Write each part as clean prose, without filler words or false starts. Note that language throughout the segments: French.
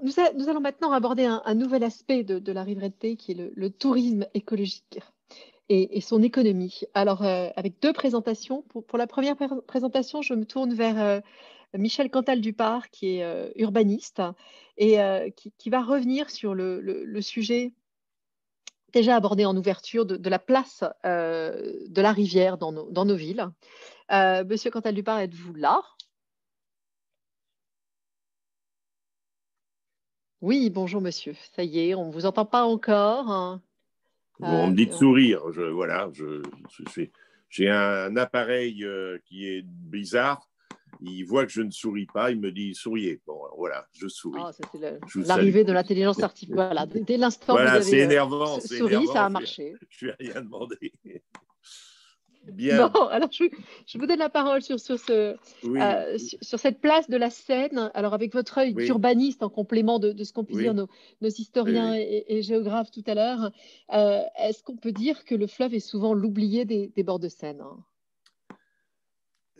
nous allons maintenant aborder un nouvel aspect de la riveraine, qui est le tourisme écologique et son économie. Alors, avec deux présentations. Pour la première présentation, je me tourne vers Michel Cantal-Dupart, qui est urbaniste et qui va revenir sur le sujet déjà abordé en ouverture de la place de la rivière dans nos villes. Monsieur Cantal-Dupart, êtes-vous là? Oui, bonjour monsieur. Ça y est, on ne vous entend pas encore, hein. Bon, on me dit de sourire. Voilà, j'ai un appareil qui est bizarre. Il voit que je ne souris pas. Il me dit souriez. Bon, voilà, je souris. Oh, ça, c'est l'arrivée de l'intelligence artificielle. Voilà, dès l'instant voilà, où vous avez c'est énervant, souri, ça a marché. Je n'ai rien demandé. Bien. Bon, alors je vous donne la parole sur cette place de la Seine. Alors, avec votre œil d'urbaniste, en complément de ce qu'ont pu dire nos historiens et géographes tout à l'heure, est-ce qu'on peut dire que le fleuve est souvent l'oublié des bords de Seine, hein?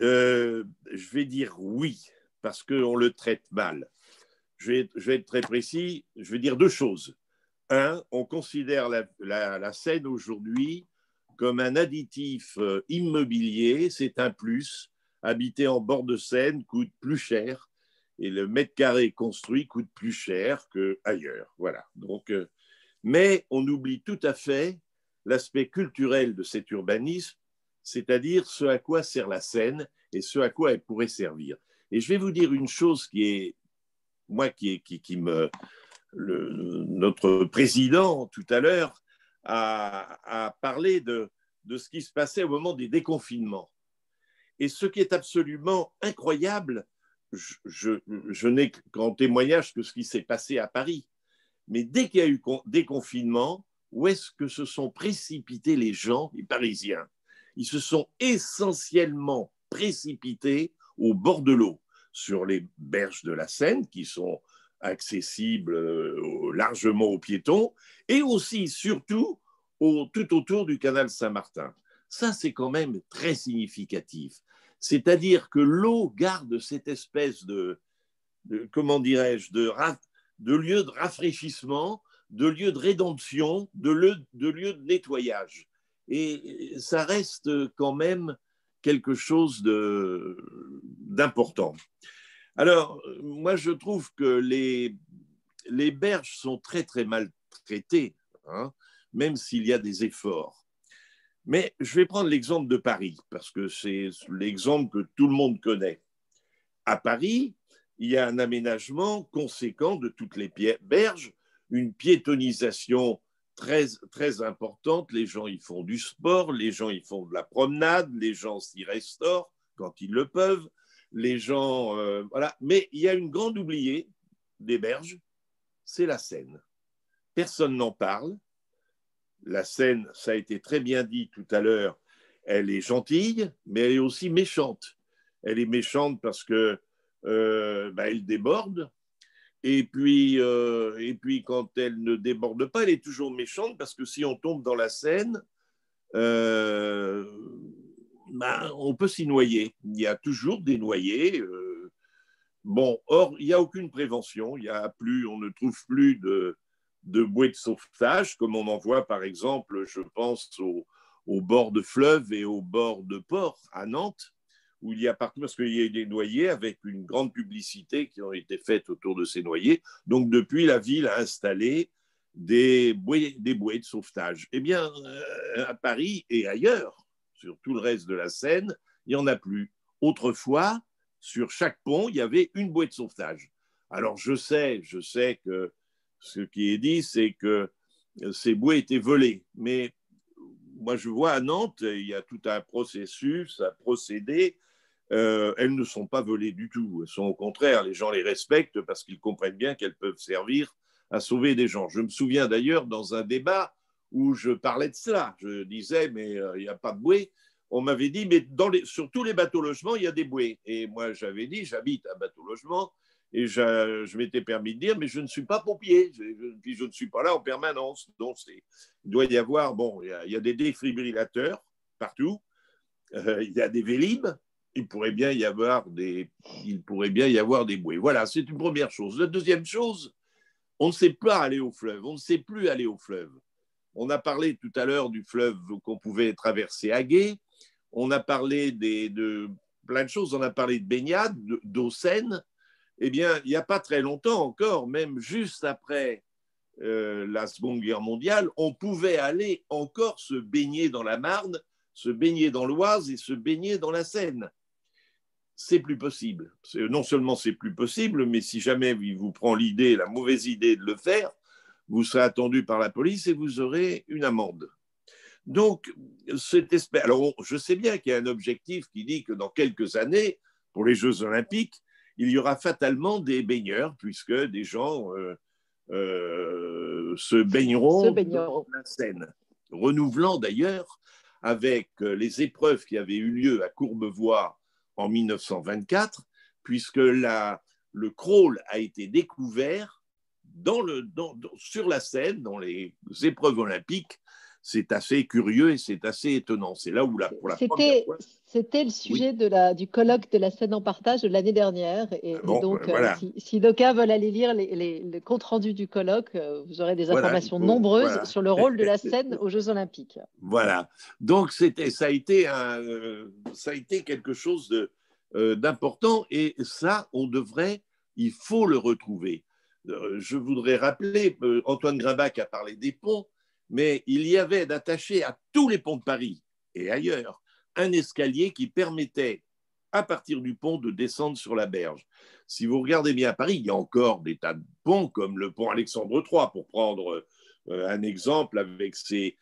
Je vais dire oui, parce qu'on le traite mal. Je vais être très précis. Je vais dire deux choses. Un, on considère la Seine aujourd'hui comme un additif immobilier, c'est un plus. Habiter en bord de Seine coûte plus cher et le mètre carré construit coûte plus cher qu'ailleurs. Voilà. Donc, mais on oublie tout à fait l'aspect culturel de cet urbanisme, c'est-à-dire ce à quoi sert la Seine et ce à quoi elle pourrait servir. Et je vais vous dire une chose qui est, moi, notre président tout à l'heure a parlé de ce qui se passait au moment des déconfinements. Et ce qui est absolument incroyable, je n'ai qu'en témoignage que ce qui s'est passé à Paris. Mais dès qu'il y a eu déconfinement, où est-ce que se sont précipités les gens, les Parisiens? Ils se sont essentiellement précipités au bord de l'eau, sur les berges de la Seine, qui sont accessibles largement aux piétons, et aussi, surtout, tout autour du canal Saint-Martin. Ça, c'est quand même très significatif. C'est-à-dire que l'eau garde cette espèce comment dirais-je, de lieu de rafraîchissement, de lieu de rédemption, de lieu de nettoyage. Et ça reste quand même quelque chose d'important. Alors, moi, je trouve que les berges sont très, très mal traitées, hein, même s'il y a des efforts. Mais je vais prendre l'exemple de Paris, parce que c'est l'exemple que tout le monde connaît. À Paris, il y a un aménagement conséquent de toutes les berges, une piétonisation très, très importante. Les gens y font du sport, les gens y font de la promenade, les gens s'y restaurent quand ils le peuvent. Les gens, voilà. Mais il y a une grande oubliée des berges, c'est la Seine. Personne n'en parle. La Seine, ça a été très bien dit tout à l'heure, elle est gentille, mais elle est aussi méchante. Elle est méchante parce que elle déborde. Et puis, quand elle ne déborde pas, elle est toujours méchante parce que si on tombe dans la Seine, on peut s'y noyer. Il y a toujours des noyés. Bon, or, il n'y a aucune prévention. On ne trouve plus de bouées de sauvetage, comme on en voit, par exemple, je pense, au bord de fleuves et au bord de ports à Nantes, où il y a partout, parce qu'il y a des noyers avec une grande publicité qui ont été faites autour de ces noyers. Donc, depuis, la ville a installé des bouées de sauvetage. Eh bien, à Paris et ailleurs, sur tout le reste de la Seine, il n'y en a plus. Autrefois, sur chaque pont, il y avait une bouée de sauvetage. Alors, je sais que ce qui est dit, c'est que ces bouées étaient volées. Mais moi, je vois à Nantes, il y a tout un processus, un procédé. Elles ne sont pas volées du tout. Elles sont au contraire, les gens les respectent parce qu'ils comprennent bien qu'elles peuvent servir à sauver des gens. Je me souviens d'ailleurs dans un débat où je parlais de cela. Je disais, mais il n'y a pas de bouée. On m'avait dit, mais sur tous les bateaux-logements, il y a des bouées. Et moi, j'avais dit, j'habite un bateau-logement. Et je m'étais permis de dire, mais je ne suis pas pompier, puis je ne suis pas là en permanence. Donc, il doit y avoir, il y a des défibrillateurs partout, il y a des Vélib, il pourrait bien y avoir des bouées. Voilà, c'est une première chose. La deuxième chose, on ne sait pas aller au fleuve, on ne sait plus aller au fleuve. On a parlé tout à l'heure du fleuve qu'on pouvait traverser à gué, on a parlé de plein de choses, on a parlé de baignade, d'eau saine. Eh bien, il n'y a pas très longtemps encore, même juste après la Seconde Guerre mondiale, on pouvait aller encore se baigner dans la Marne, se baigner dans l'Oise et se baigner dans la Seine. C'est plus possible. Non seulement c'est plus possible, mais si jamais il vous prend l'idée, la mauvaise idée de le faire, vous serez attendu par la police et vous aurez une amende. Donc, alors, je sais bien qu'il y a un objectif qui dit que dans quelques années, pour les Jeux Olympiques, il y aura fatalement des baigneurs, puisque des gens se baigneront dans la Seine, renouvelant d'ailleurs avec les épreuves qui avaient eu lieu à Courbevoie en 1924, puisque le crawl a été découvert sur la Seine, dans les épreuves olympiques. C'est assez curieux et c'est assez étonnant. C'est là où, pour la première fois… C'était le sujet du colloque de la Seine en partage de l'année dernière. Et donc, voilà. si d'aucuns veulent aller lire le compte-rendu du colloque, vous aurez des informations nombreuses sur le rôle de la Seine aux Jeux Olympiques. Voilà. Donc, ça a été quelque chose d'important et ça, il faut le retrouver. Je voudrais rappeler, Antoine Grimbach a parlé des ponts, mais il y avait d'attaché à tous les ponts de Paris et ailleurs un escalier qui permettait, à partir du pont, de descendre sur la berge. Si vous regardez bien à Paris, il y a encore des tas de ponts, comme le pont Alexandre III, pour prendre un exemple avec ces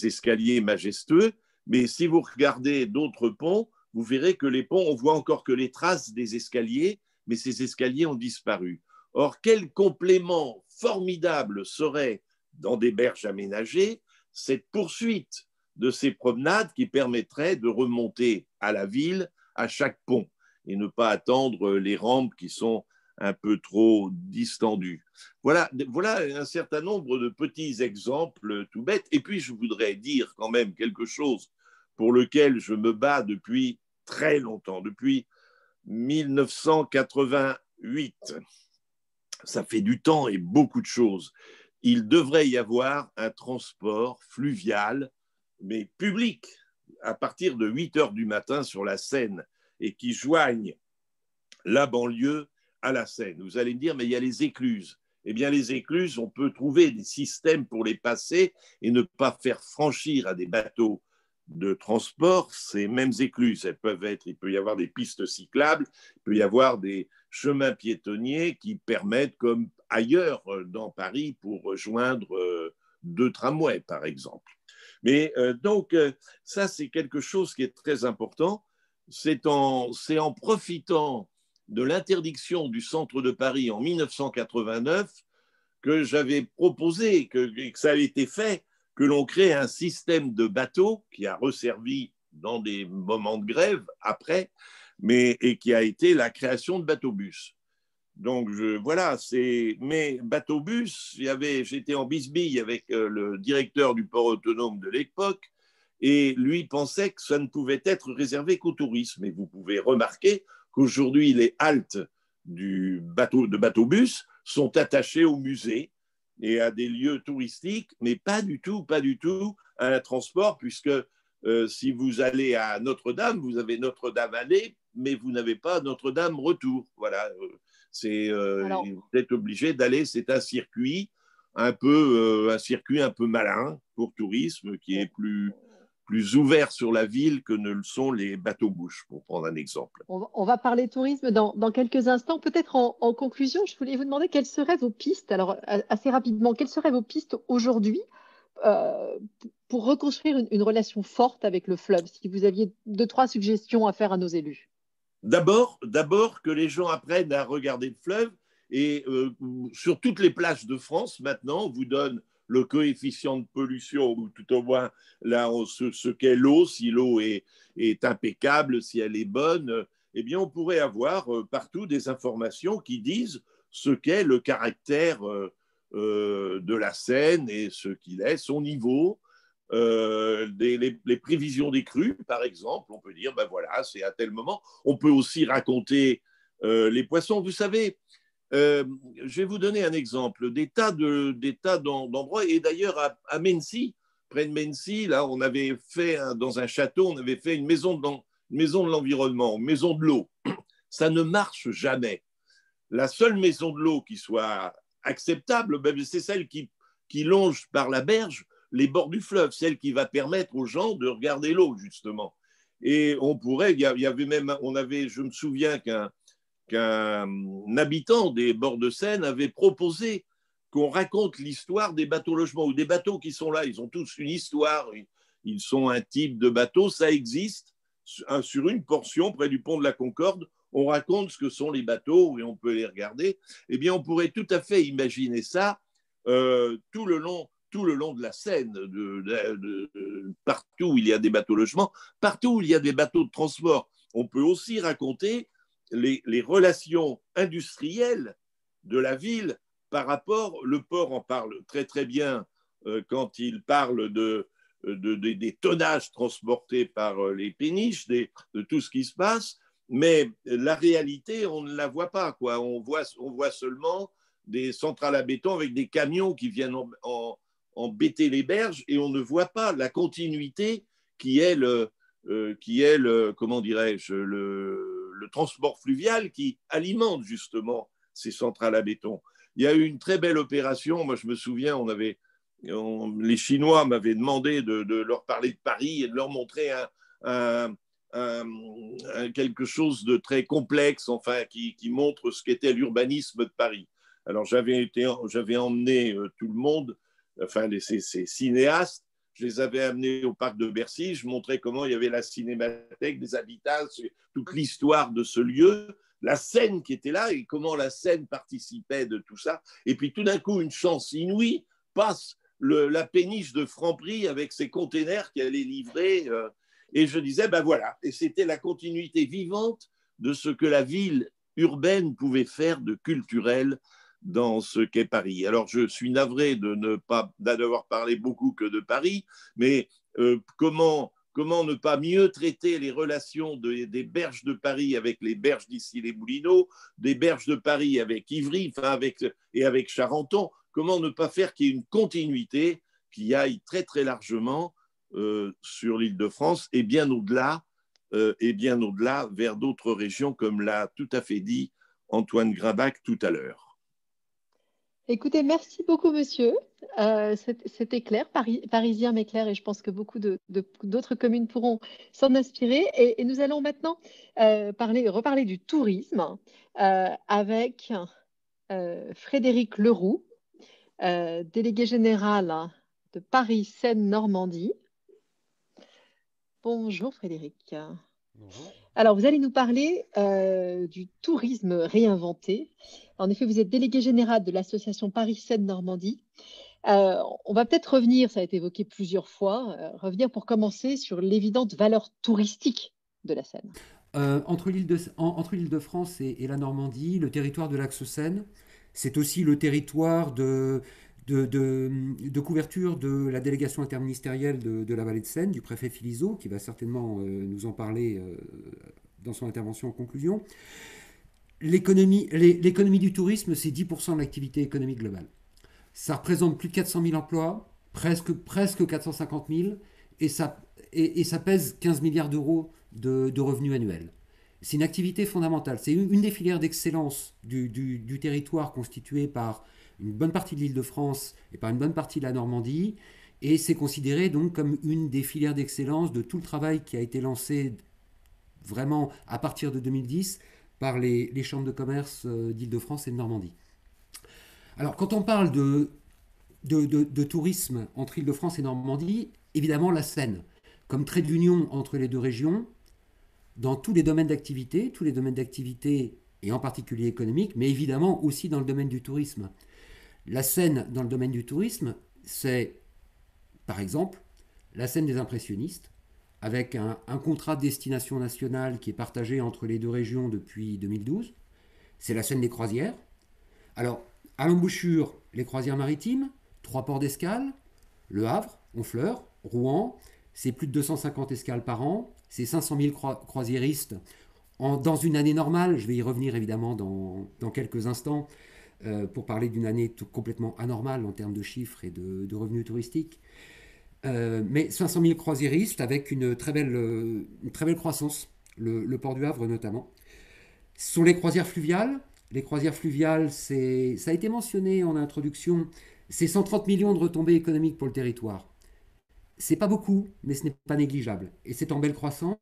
escaliers majestueux. Mais si vous regardez d'autres ponts, vous verrez que les ponts, on voit encore que les traces des escaliers, mais ces escaliers ont disparu. Or, quel complément formidable serait, dans des berges aménagées, cette poursuite de ces promenades qui permettraient de remonter à la ville à chaque pont et ne pas attendre les rampes qui sont un peu trop distendues. Voilà un certain nombre de petits exemples tout bêtes. Et puis, je voudrais dire quand même quelque chose pour lequel je me bats depuis très longtemps, depuis 1988. Ça fait du temps et beaucoup de choses. Il devrait y avoir un transport fluvial, mais public, à partir de 8 heures du matin sur la Seine et qui joigne la banlieue à la Seine. Vous allez me dire, mais il y a les écluses. Eh bien, les écluses, on peut trouver des systèmes pour les passer et ne pas faire franchir à des bateaux de transport ces mêmes écluses. Il peut y avoir des pistes cyclables, il peut y avoir des chemins piétonniers qui permettent, comme ailleurs dans Paris, pour rejoindre 2 tramways, par exemple. Mais donc, ça, c'est quelque chose qui est très important. C'est en profitant de l'interdiction du centre de Paris en 1989 que j'avais proposé, que ça a été fait, que l'on crée un système de bateaux qui a resservi dans des moments de grève après, et qui a été la création de bateaux-bus. Donc, mais bateau-bus, j'étais en bisbille avec le directeur du port autonome de l'époque, et lui pensait que ça ne pouvait être réservé qu'au tourisme. Et vous pouvez remarquer qu'aujourd'hui, les haltes de bateau-bus sont attachées au musée et à des lieux touristiques, mais pas du tout à un transport, puisque si vous allez à Notre-Dame, vous avez Notre-Dame aller, mais vous n'avez pas Notre-Dame retour. Voilà, vous êtes obligé d'aller, c'est un circuit un peu malin pour tourisme, qui est plus ouvert sur la ville que ne le sont les bateaux-bouches, pour prendre un exemple. On va parler tourisme dans quelques instants. Peut-être en conclusion, je voulais vous demander quelles seraient vos pistes, alors assez rapidement, quelles seraient vos pistes aujourd'hui pour reconstruire une relation forte avec le fleuve, si vous aviez 2-3 suggestions à faire à nos élus. D'abord que les gens apprennent à regarder le fleuve, et sur toutes les plages de France, maintenant, on vous donne le coefficient de pollution, ou tout au moins là, ce qu'est l'eau, si l'eau est impeccable, si elle est bonne, eh bien, on pourrait avoir partout des informations qui disent ce qu'est le caractère de la Seine et ce qu'il est, son niveau. Les prévisions des crues, par exemple, on peut dire, ben voilà, c'est à tel moment. On peut aussi raconter les poissons. Vous savez, Je vais vous donner un exemple. Des tas d'endroits, et d'ailleurs à Mency, près de Mency, là, on avait fait, dans un château, on avait fait une maison de l'environnement, une maison de l'eau. Ça ne marche jamais. La seule maison de l'eau qui soit acceptable, c'est celle qui longe par la berge les bords du fleuve, celle qui va permettre aux gens de regarder l'eau, justement. Et on pourrait, il y avait même, je me souviens qu'un habitant des bords de Seine avait proposé qu'on raconte l'histoire des bateaux logements, ou des bateaux qui sont là. Ils ont tous une histoire, ils sont un type de bateau, ça existe sur une portion près du pont de la Concorde. On raconte ce que sont les bateaux et on peut les regarder. Eh bien, on pourrait tout à fait imaginer ça tout le long de la Seine, partout où il y a des bateaux logements, partout où il y a des bateaux de transport. On peut aussi raconter les relations industrielles de la ville par rapport, le port en parle très très bien quand il parle des tonnages transportés par les péniches, de tout ce qui se passe, mais la réalité, on ne la voit pas, quoi. On voit seulement des centrales à béton avec des camions qui viennent embêter les berges, et on ne voit pas la continuité qui est comment dirais-je, le transport fluvial qui alimente justement ces centrales à béton. Il y a eu une très belle opération. Moi, je me souviens, les Chinois m'avaient demandé de leur parler de Paris et de leur montrer quelque chose de très complexe, enfin, qui montre ce qu'était l'urbanisme de Paris. Alors, j'avais emmené tout le monde, enfin, ces cinéastes. Je les avais amenés au parc de Bercy. Je montrais comment il y avait la cinémathèque, des habitats, toute l'histoire de ce lieu, la Seine qui était là et comment la Seine participait de tout ça. Et puis tout d'un coup, une chance inouïe, passe la péniche de Franprix avec ses containers qui allaient livrer. Et je disais, ben voilà. Et c'était la continuité vivante de ce que la ville urbaine pouvait faire de culturel dans ce qu'est Paris. Alors, je suis navré d'avoir parlé beaucoup que de Paris, mais comment ne pas mieux traiter les relations des berges de Paris avec les berges d'Issy-les-Moulineaux, des berges de Paris avec Ivry, et avec Charenton? Comment ne pas faire qu'il y ait une continuité qui aille très très largement sur l'Île-de-France et bien au-delà, vers d'autres régions, comme l'a tout à fait dit Antoine Grabach tout à l'heure. Écoutez, merci beaucoup, monsieur. C'était clair, parisien mais clair, et je pense que beaucoup d'autres communes pourront s'en inspirer. Et nous allons maintenant reparler du tourisme avec Frédéric Leroux, délégué général de Paris Seine-Normandie. Bonjour Frédéric. Bonjour. Alors, vous allez nous parler du tourisme réinventé. En effet, vous êtes délégué général de l'association Paris Seine-Normandie. On va peut-être revenir, ça a été évoqué plusieurs fois, revenir pour commencer sur l'évidente valeur touristique de la Seine. Entre l'Île-de-France et la Normandie, le territoire de l'axe Seine, c'est aussi le territoire de couverture de la délégation interministérielle de la vallée de Seine, du préfet Philizot, qui va certainement nous en parler dans son intervention en conclusion. L'économie du tourisme, c'est 10% de l'activité économique globale. Ça représente plus de 400 000 emplois, presque 450 000, et ça pèse 15 milliards d'euros de revenus annuels. C'est une activité fondamentale. C'est une des filières d'excellence du territoire constitué par une bonne partie de l'Île-de-France et par une bonne partie de la Normandie. Et c'est considéré donc comme une des filières d'excellence de tout le travail qui a été lancé vraiment à partir de 2010 par les chambres de commerce d'Île-de-France et de Normandie. Alors, quand on parle de tourisme entre Île-de-France et Normandie, évidemment la Seine, comme trait d'union entre les deux régions, dans tous les domaines d'activité, et en particulier économique, mais évidemment aussi dans le domaine du tourisme. La Seine, dans le domaine du tourisme, c'est, par exemple, la Seine des impressionnistes, avec un contrat de destination nationale qui est partagé entre les deux régions depuis 2012. C'est la Seine des croisières. Alors, à l'embouchure, les croisières maritimes, 3 ports d'escale, Le Havre, Honfleur, Rouen, c'est plus de 250 escales par an, c'est 500 000 croisiéristes Dans une année normale, je vais y revenir évidemment dans quelques instants, pour parler d'une année complètement anormale en termes de chiffres et de revenus touristiques. Mais 500 000 croisiéristes avec une très belle croissance, le port du Havre notamment. Ce sont les croisières fluviales. Les croisières fluviales, ça a été mentionné en introduction, c'est 130 millions de retombées économiques pour le territoire. C'est pas beaucoup, mais ce n'est pas négligeable. Et c'est en belle croissance.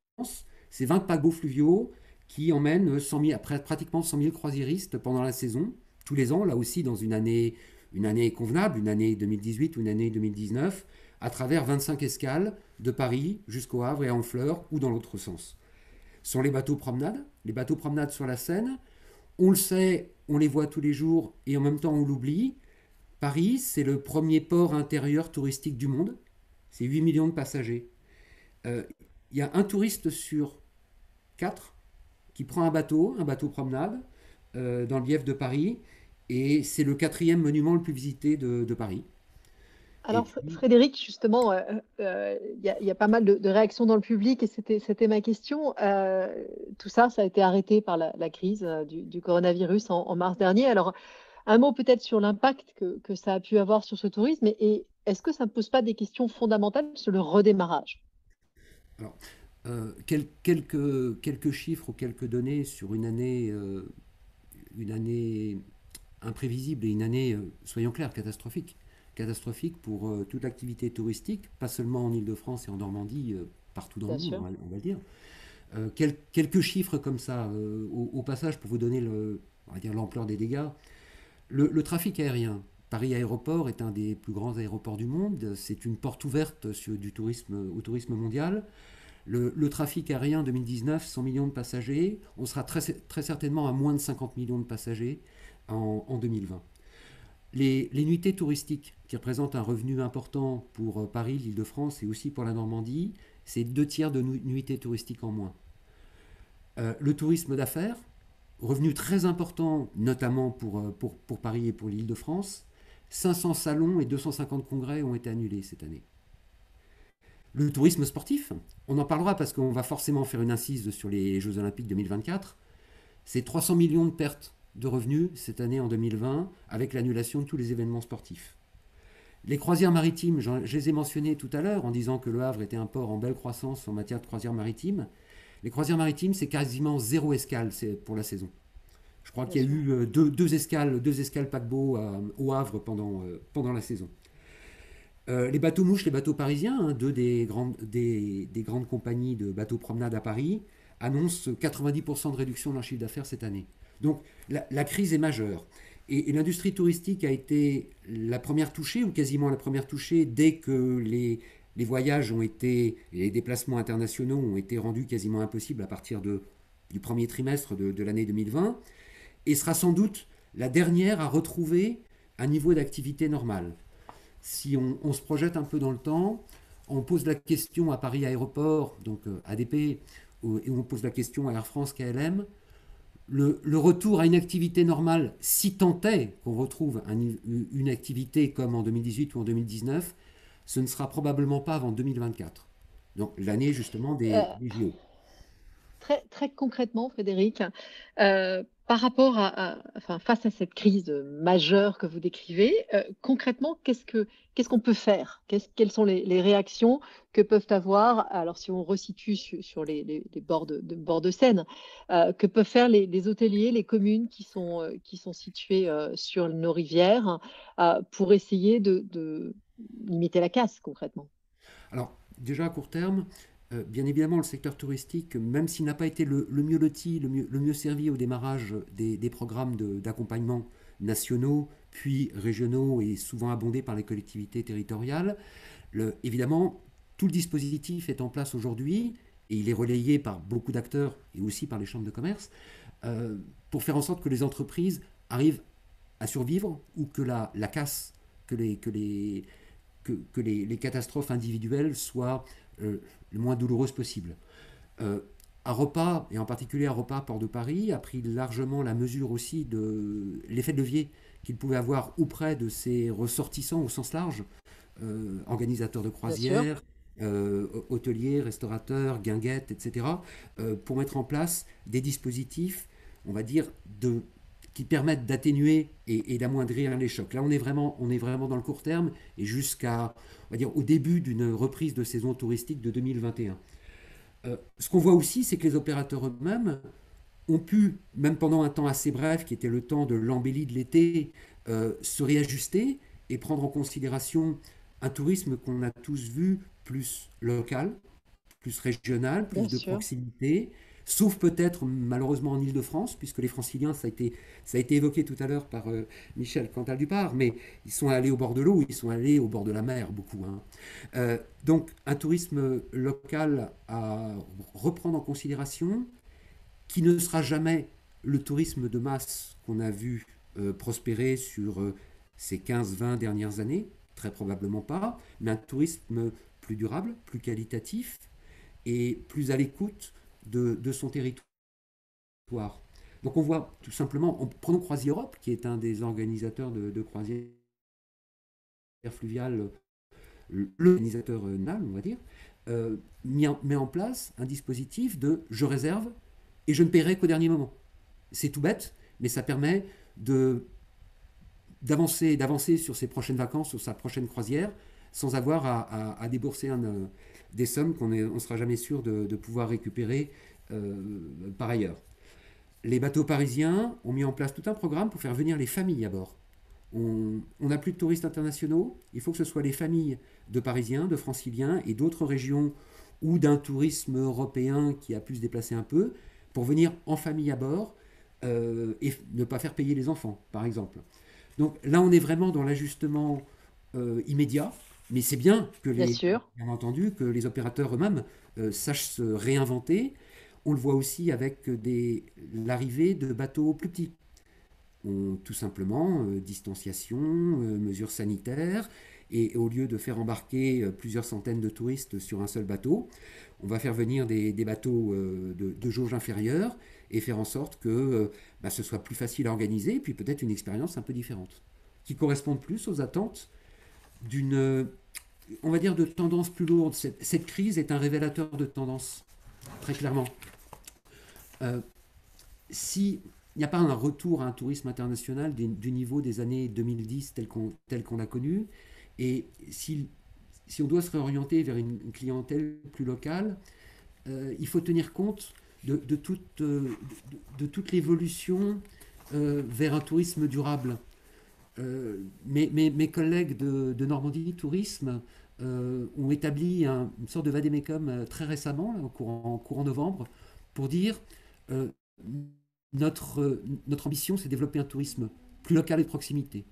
C'est 20 paquebots fluviaux qui emmènent 100 000, pratiquement 100 000 croisiéristes pendant la saison, tous les ans, là aussi dans une année convenable, une année 2018 ou une année 2019, à travers 25 escales de Paris jusqu'au Havre et à Honfleur ou dans l'autre sens. Ce sont les bateaux promenades sur la Seine. On le sait, on les voit tous les jours et en même temps on l'oublie. Paris, c'est le premier port intérieur touristique du monde. C'est 8 millions de passagers. Il y a un touriste sur 4 qui prend un bateau promenade, dans le lief de Paris, et c'est le quatrième monument le plus visité de Paris. Et Alors, puis, Frédéric, justement, il y a pas mal de réactions dans le public et c'était ma question. Tout ça, ça a été arrêté par la crise du coronavirus en mars dernier. Alors, un mot peut-être sur l'impact que ça a pu avoir sur ce tourisme et est-ce que ça ne pose pas des questions fondamentales sur le redémarrage? alors, quelques chiffres ou quelques données sur une année imprévisible et une année, soyons clairs, catastrophique. Catastrophique pour toute l'activité touristique, pas seulement en Île-de-France et en Normandie, partout dans le Bien monde, sûr. on va le dire. Quelques chiffres comme ça, au passage, pour vous donner on va dire l'ampleur des dégâts. Le trafic aérien. Paris Aéroport est un des plus grands aéroports du monde. C'est une porte ouverte au tourisme mondial. Le trafic aérien 2019, 100 millions de passagers. On sera très certainement à moins de 50 millions de passagers en 2020. Les nuitées touristiques, qui représentent un revenu important pour Paris, l'Île-de-France et aussi pour la Normandie, c'est 2 tiers de nuitées touristiques en moins. Le tourisme d'affaires, revenu très important, notamment pour Paris et pour l'Île-de-France. 500 salons et 250 congrès ont été annulés cette année. Le tourisme sportif, on en parlera parce qu'on va forcément faire une incise sur les Jeux Olympiques 2024. C'est 300 millions de pertes de revenus cette année en 2020 avec l'annulation de tous les événements sportifs. Les croisières maritimes, je les ai mentionnées tout à l'heure en disant que le Havre était un port en belle croissance en matière de croisières maritimes. Les croisières maritimes, c'est quasiment 0 escale pour la saison. Je crois Bien qu'il y a sûr. eu deux escales paquebots au Havre pendant la saison. Les bateaux mouches, les bateaux parisiens, hein, deux des grandes compagnies de bateaux promenade à Paris, annoncent 90% de réduction de leur chiffre d'affaires cette année. Donc la crise est majeure. Et l'industrie touristique a été la première touchée, ou quasiment la première touchée, dès que les voyages et les déplacements internationaux ont été rendus quasiment impossibles à partir du premier trimestre de l'année 2020, et sera sans doute la dernière à retrouver un niveau d'activité normal. Si on se projette un peu dans le temps, on pose la question à Paris Aéroport, donc ADP, et on pose la question à Air France KLM, le retour à une activité normale, si tant est qu'on retrouve une activité comme en 2018 ou en 2019, ce ne sera probablement pas avant 2024. Donc l'année justement Euh, des JO. très concrètement, Frédéric, par rapport enfin, face à cette crise majeure que vous décrivez, concrètement, qu'est-ce qu'on peut faire? Quelles sont les réactions que peuvent avoir, alors si on resitue sur les bords de Seine, que peuvent faire les hôteliers, les communes qui sont situées sur nos rivières pour essayer de limiter la casse concrètement? Alors, déjà à court terme, bien évidemment, le secteur touristique, même s'il n'a pas été le mieux loti, le mieux servi au démarrage des programmes d'accompagnement nationaux, puis régionaux et souvent abondés par les collectivités territoriales, évidemment, tout le dispositif est en place aujourd'hui et il est relayé par beaucoup d'acteurs et aussi par les chambres de commerce euh, pour faire en sorte que les entreprises arrivent à survivre ou que la casse, que les catastrophes individuelles soient le moins douloureuses possible. Aropa, et en particulier Aropa Port de Paris, a pris largement la mesure aussi de l'effet de levier qu'il pouvait avoir auprès de ses ressortissants au sens large, organisateurs de Bien sûr. croisières, hôteliers, restaurateurs, guinguettes, etc., pour mettre en place des dispositifs, on va dire, qui permettent d'atténuer et d'amoindrir les chocs. Là, on est vraiment dans le court terme et jusqu'à, on va dire, au début d'une reprise de saison touristique de 2021. Ce qu'on voit aussi, c'est que les opérateurs eux-mêmes ont pu, même pendant un temps assez bref, qui était le temps de l'embellie de l'été, se réajuster et prendre en considération un tourisme qu'on a tous vu plus local, plus régional, Bien plus de sûr. proximité, sauf peut-être malheureusement en Île-de-France, puisque les Franciliens, ça a été évoqué tout à l'heure par Michel Cantal-Dupart, mais ils sont allés au bord de l'eau, ils sont allés au bord de la mer, beaucoup, hein. Donc un tourisme local à reprendre en considération, qui ne sera jamais le tourisme de masse qu'on a vu prospérer sur ces 15-20 dernières années, très probablement pas, mais un tourisme plus durable, plus qualitatif et plus à l'écoute de son territoire. Donc on voit tout simplement, prenons Croisière Europe, qui est un des organisateurs de croisières fluviales, l'organisateur NAL, on va dire, met en place un dispositif de je réserve et je ne paierai qu'au dernier moment. C'est tout bête, mais ça permet d'avancer sur ses prochaines vacances, sur sa prochaine croisière, sans avoir à débourser des sommes qu'on ne sera jamais sûr de pouvoir récupérer par ailleurs. Les bateaux parisiens ont mis en place tout un programme pour faire venir les familles à bord. On n'a plus de touristes internationaux, il faut que ce soit les familles de Parisiens, de Franciliens et d'autres régions ou d'un tourisme européen qui a pu se déplacer un peu pour venir en famille à bord et ne pas faire payer les enfants, par exemple. Donc là, on est vraiment dans l'ajustement immédiat, mais c'est bien Bien sûr. bien entendu, que les opérateurs eux-mêmes sachent se réinventer. On le voit aussi avec l'arrivée de bateaux plus petits. Tout simplement, distanciation, mesures sanitaires, et au lieu de faire embarquer plusieurs centaines de touristes sur un seul bateau, on va faire venir des bateaux de jauge inférieure et faire en sorte que ce soit plus facile à organiser, et puis peut-être une expérience un peu différente, qui corresponde plus aux attentes d'une, on va dire, de tendance plus lourde. Cette crise est un révélateur de tendance, très clairement. Si il n'y a pas un retour à un tourisme international du niveau des années 2010 tel qu'on l'a connu, et si on doit se réorienter vers une clientèle plus locale, il faut tenir compte de toute l'évolution vers un tourisme durable. Mes collègues de Normandie Tourisme ont établi une sorte de vadémécum très récemment, là, courant novembre, pour dire euh, notre ambition, c'est de développer un tourisme plus local et de proximité,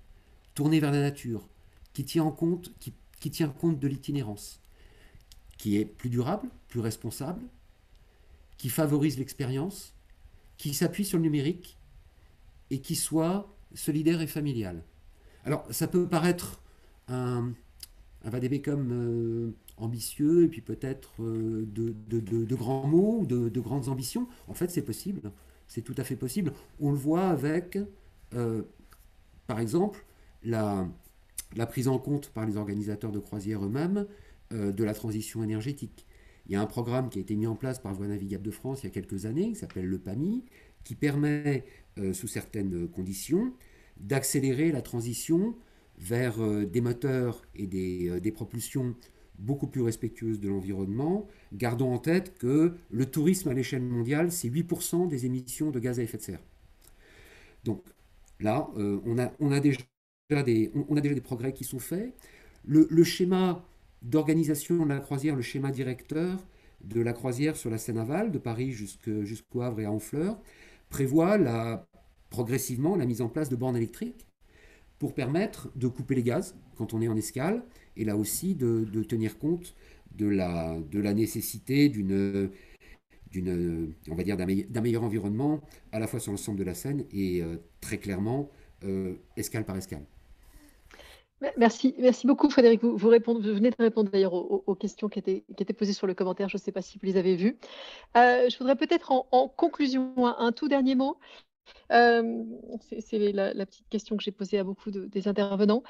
tourné vers la nature, qui tient compte de l'itinérance, qui est plus durable, plus responsable, qui favorise l'expérience, qui s'appuie sur le numérique et qui soit solidaire et familial. Alors, ça peut paraître un vadémécum ambitieux et puis peut-être de grands mots ou de grandes ambitions. En fait, c'est possible. C'est tout à fait possible. On le voit avec, par exemple, la prise en compte par les organisateurs de croisières eux-mêmes de la transition énergétique. Il y a un programme qui a été mis en place par Voies navigables de France il y a quelques années, qui s'appelle le PAMI, qui permet, sous certaines conditions, d'accélérer la transition vers des moteurs et des propulsions beaucoup plus respectueuses de l'environnement. Gardons en tête que le tourisme à l'échelle mondiale, c'est 8% des émissions de gaz à effet de serre. Donc là, on a déjà des progrès qui sont faits. Le schéma d'organisation de la croisière, le schéma directeur de la croisière sur la Seine aval, de Paris jusqu'au Havre et à Honfleur, prévoit progressivement la mise en place de bornes électriques pour permettre de couper les gaz quand on est en escale, et là aussi de tenir compte de la nécessité on va dire d'un meilleur environnement, à la fois sur l'ensemble de la Seine et très clairement escale par escale. Merci beaucoup Frédéric. Vous venez de répondre d'ailleurs aux questions qui étaient posées sur le commentaire. Je ne sais pas si vous les avez vues. Je voudrais peut-être en conclusion un tout dernier mot. C'est la petite question que j'ai posée à beaucoup des intervenants.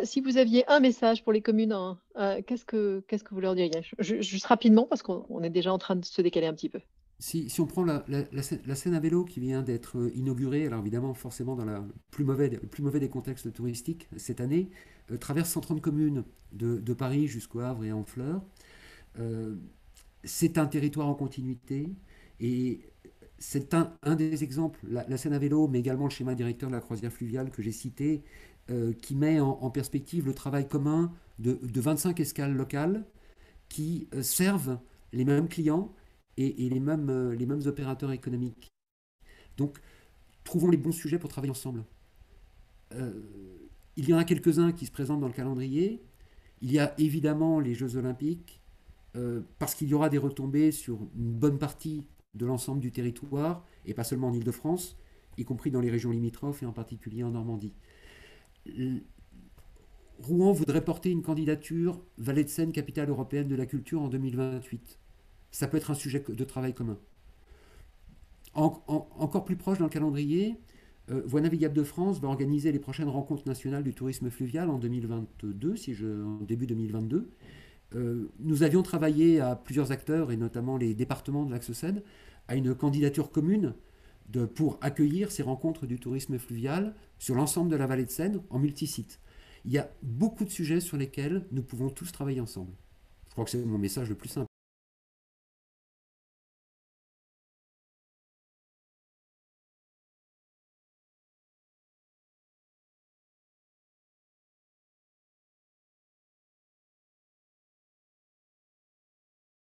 Si vous aviez un message pour les communes, hein, qu'est-ce que vous leur diriez? Juste rapidement, parce qu'on est déjà en train de se décaler un petit peu. Si on prend la scène à vélo qui vient d'être inaugurée, alors évidemment forcément dans le plus mauvais des contextes touristiques cette année, traverse 130 communes de Paris jusqu'au Havre et à Honfleur. Euh, c'est un territoire en continuité et c'est un des exemples, la scène à vélo, mais également le schéma directeur de la croisière fluviale que j'ai cité, qui met en perspective le travail commun de 25 escales locales qui servent les mêmes clients et les mêmes opérateurs économiques. Donc, trouvons les bons sujets pour travailler ensemble. Euh, il y en a quelques-uns qui se présentent dans le calendrier. Il y a évidemment les Jeux Olympiques, parce qu'il y aura des retombées sur une bonne partie de l'ensemble du territoire, et pas seulement en Ile-de-France, y compris dans les régions limitrophes et en particulier en Normandie. Rouen voudrait porter une candidature Vallée de Seine, capitale européenne de la culture en 2028. Ça peut être un sujet de travail commun. Encore plus proche dans le calendrier, Voies navigables de France va organiser les prochaines rencontres nationales du tourisme fluvial en 2022, en début 2022. Nous avions travaillé à plusieurs acteurs, et notamment les départements de l'Axe Seine, à une candidature commune pour accueillir ces rencontres du tourisme fluvial sur l'ensemble de la vallée de Seine en multisite. Il y a beaucoup de sujets sur lesquels nous pouvons tous travailler ensemble. Je crois que c'est mon message le plus simple.